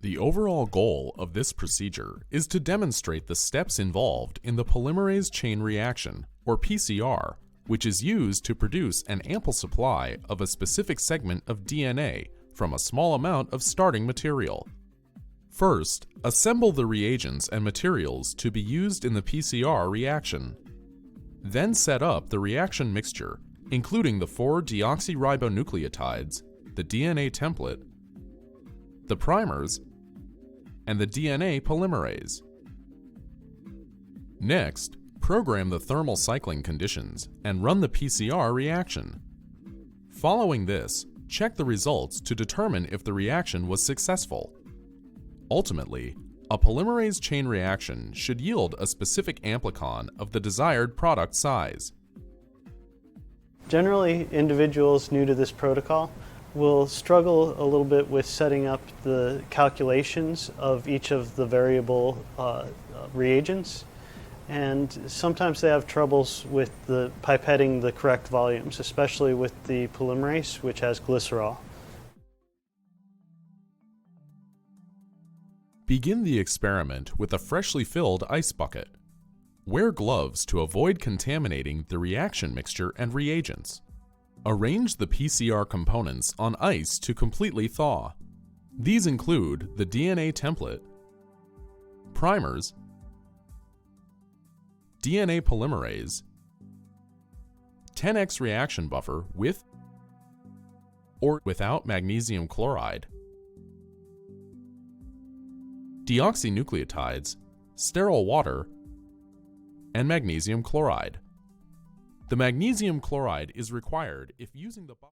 The overall goal of this procedure is to demonstrate the steps involved in the polymerase chain reaction, or PCR, which is used to produce an ample supply of a specific segment of DNA from a small amount of starting material. First, assemble the reagents and materials to be used in the PCR reaction. Then set up the reaction mixture, including the 4 deoxyribonucleotides, the DNA template, the primers, and the DNA polymerase. Next, program the thermal cycling conditions and run the PCR reaction. Following this, check the results to determine if the reaction was successful. Ultimately, a polymerase chain reaction should yield a specific amplicon of the desired product size. Generally, individuals new to this protocol will struggle a little bit with setting up the calculations of each of the variable reagents, and sometimes they have troubles with pipetting the correct volumes, especially with the polymerase, which has glycerol. Begin the experiment with a freshly filled ice bucket. Wear gloves to avoid contaminating the reaction mixture and reagents. Arrange the PCR components on ice to completely thaw. These include the DNA template, primers, DNA polymerase, 10x reaction buffer with or without magnesium chloride, deoxynucleotides, sterile water, and magnesium chloride. The magnesium chloride is required if using the